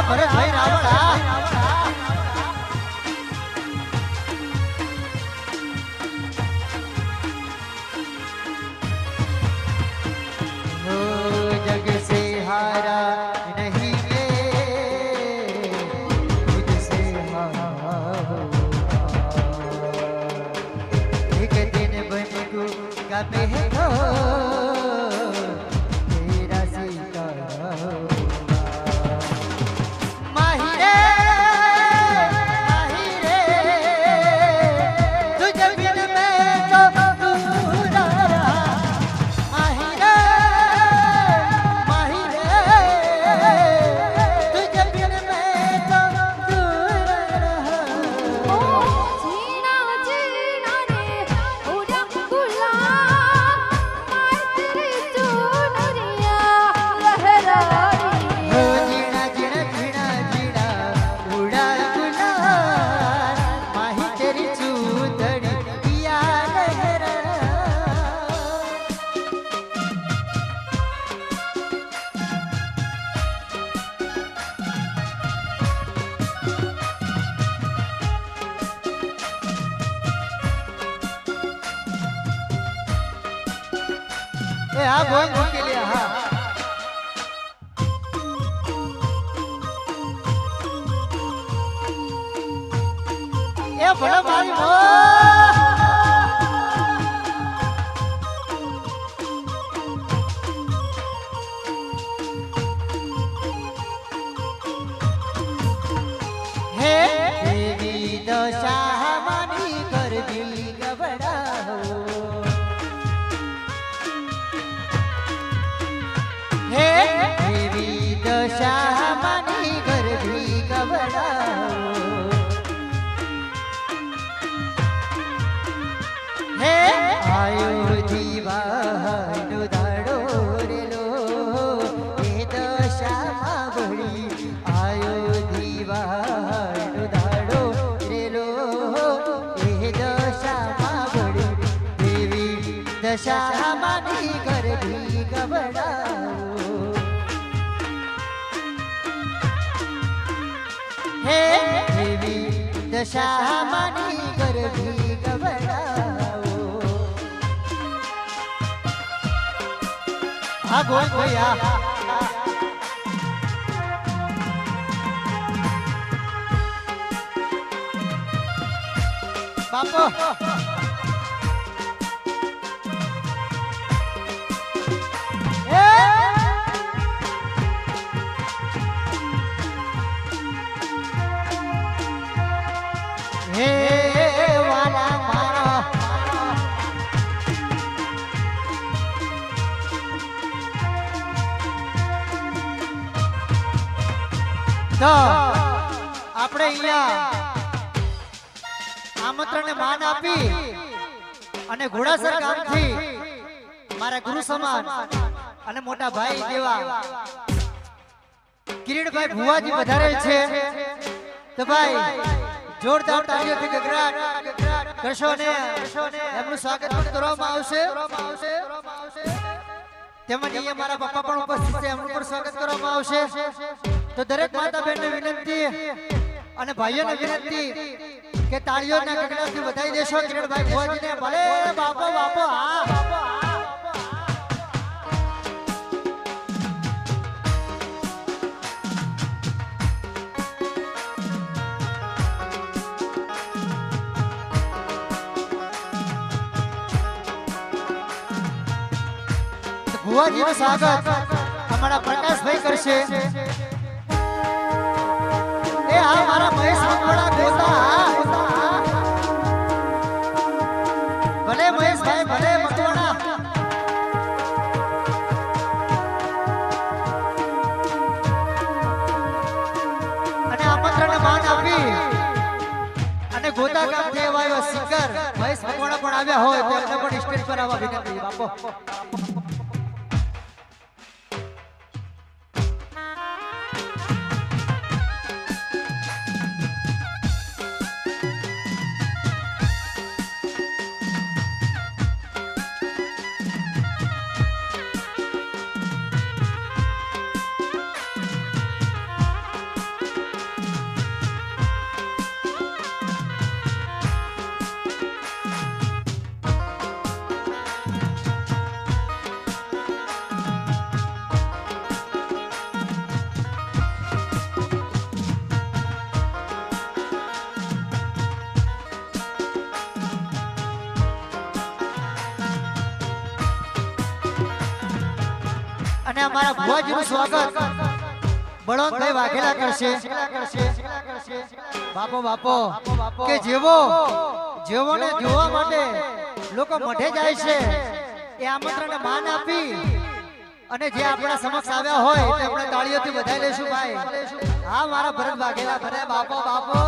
भरत भाई रावण जग से हारा नहीं मैं मुझसे हारा एक दिन बनेगा मैं तो तेरा सितारा हाँ बोल के लिए हाँ ये बड़ा मारी हे देवी दशा मानी कर दिल गबड़ा हे देवी दशा मानी घर भी गबड़ा हे आयो जीवा नो दाड़ो रे लो हे दशा मा बड़ी आयो जीवा नो दाड़ो रे लो हे दशा मा बड़ी देवी दशा मानी घर भी गबड़ा हे देवी दशा मानी कर भी गबड़ाओ हाँ बोल भैया बापू हे वाला मारो तो આપણે અહીંયા આમંત્રણને માન આપી અને ઘોડાસર ગામથી મારા ગુરુ સમાન અને મોટા ભાઈ જેવા કિરીટભાઈ ભુવાજી વધારેલ છે તો ભાઈ જોરદાર તાળીઓથી ગગડાટ કરશો ને એમનું સ્વાગત કરવામાં આવશે તેમજ અહીંયા મારા પપ્પા પણ ઉપસ્થિત છે એમનું પણ સ્વાગત કરવામાં આવશે તો દરેક માતા બહેનને વિનંતી અને ભાઈઓને વિનંતી કે તાળીઓના ગગડાટથી વધાવી દેશો કિરીટભાઈ ભુવાજીને ભલે બાપો બાપો હા ભુવાજીનું સ્વાગત અમારા પ્રકાશભાઈ કરશે એ હા મારા મહેશ મકવાણા ગોતા ભલે મહેશભાઈ ભલે મકવાણા અને આમંત્રણને માન આપી અને ગોતા ગામથી આવ્યો સિંગર મહેશ મકવાણા પણ આવ્યા હોય તો એમને પણ સ્ટેજ પર આવવા વિનંતી બાપો અને અમારા ભુવાજીનું સ્વાગત બળવંતભાઈ વાઘેલા કરશે બાપો બાપો કે જેવોને જોવા માટે લોકો મઢે જાય છે એ આમંત્રણને માન આપી અને જે આપણા સમક્ષ આવ્યા હોય તે આપણે તાળીઓથી વધાવી લેશું ભાઈ હા મારા ભરત વાઘેલા ભરે બાપો બાપો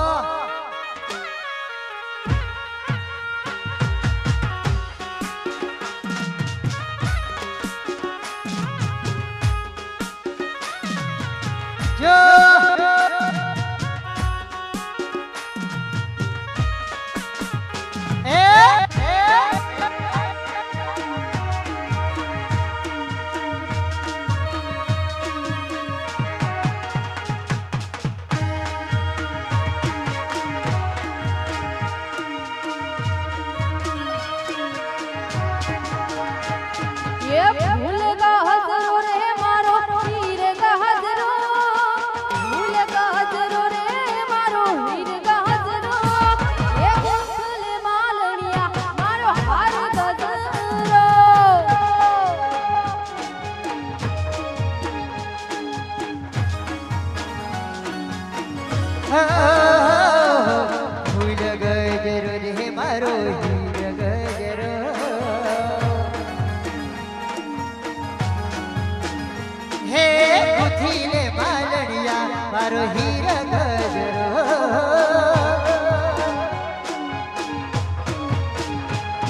મારો હીર ગજરો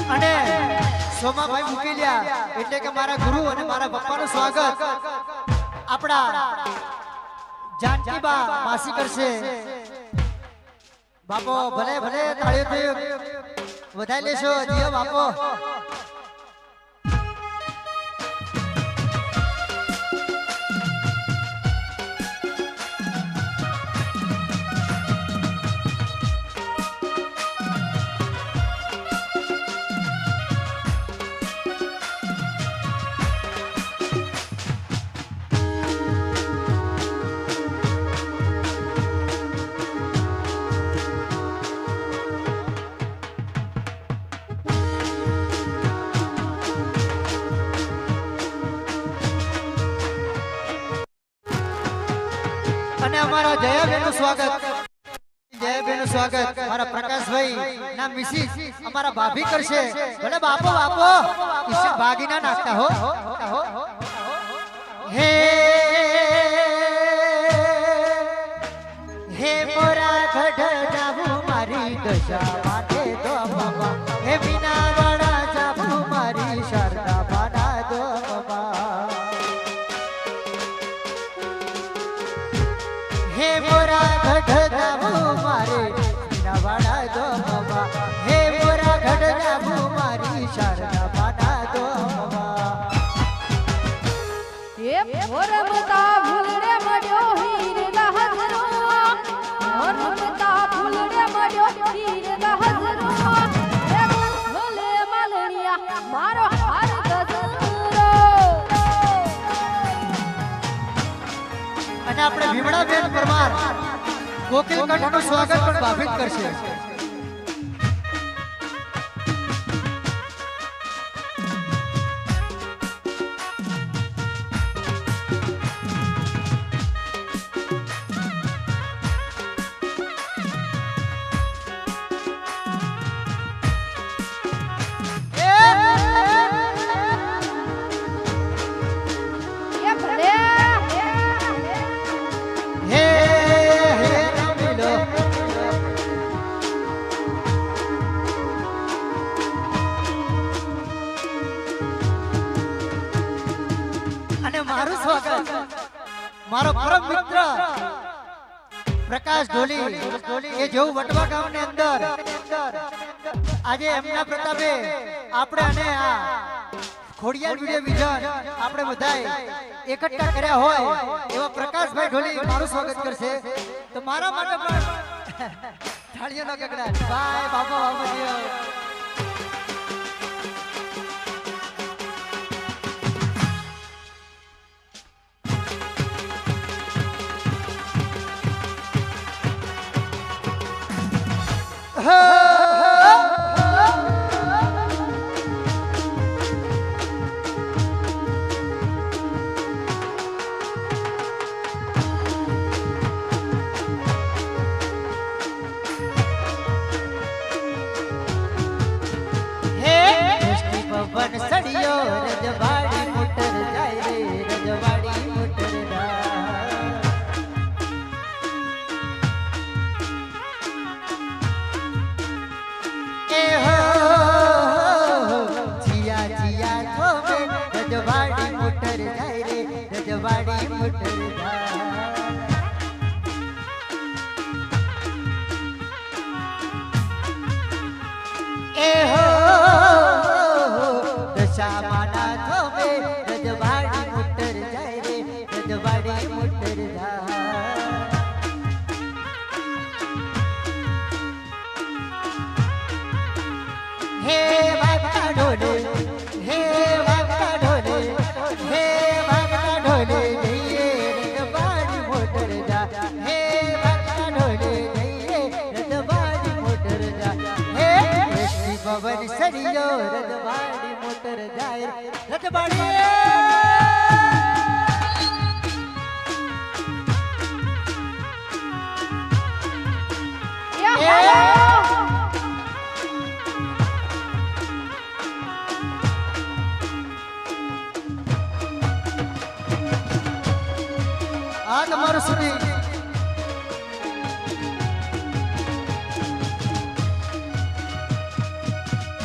અને સોમાભાઈ મુકેલિયા એટલે કે મારા ગુરુ અને મારા પપ્પાનું સ્વાગત આપણા જાનકીબા માસી કરશે બાપો ભલે ભલે તાળીઓથી વધાઈ લેશો જીઓ બાપો અને અમારા જયાબેનનું સ્વાગત મારા પ્રકાશભાઈ ના મિસિસ અમારા ભાભી કરશે ભલે બાપો બાપો ઈશ્વર ભાગી ના નાખતા હો હે હે મોરા ગઢ જાવું મારી દશા માટે તો બાબા હે વિના વાળા જાવું મારી શારદા બાના દો બાબા હે મોરા ગઢ જાવું મારે વિના વાળા દો બાબા હે મોરા ગઢ જાવું મારી શારદા બાના દો બાબા એ ભોરમતા ભૂલડે મળ્યો હીર ગહરો ભોરમતા ભૂલડે મળ્યો હીર ગહરો એ ભોલે માલણિયા મારો હાર ગજરો અને આપણે ભીમડાબેન પરમાર કોકિલકંઠનું સ્વાગત પણ ભાભી કરશે હારું સ્વાગત મારો પરમ મિત્ર પ્રકાશ ઢોલી એ જેવું વટવા ગામની અંદર આજે એમના પ્રતાપે આપણે અને આ ખોડિયાર વિડિયો વિઝન આપણે બધાય એકઠા કર્યા હોય એવા પ્રકાશભાઈ ઢોલી મારું સ્વાગત કરશે તો મારા માટે પણ થાળીઓનો ગગડાટ બાય બાપા બાપા પવન સડિયો રજવાડી મોટર જાય રે રજવાડી મોટર એ હો જીયા જીયા થોમે રજવાડી મોટર જાય રે રજવાડી મોટર એ હો શામાના થોમે રજવાડી મોટર જાય રે રજવાડી મોટર હે વાગતા ઢોલે હે વાગતા ઢોલે હે વાગતા ઢોલે જઈએ રજવાડી મોટર જા હે વાગતા ઢોલે જઈએ રજવાડી મોટર જા હે પવન સરિયો રજવાડી મોટર જાય રજવાડી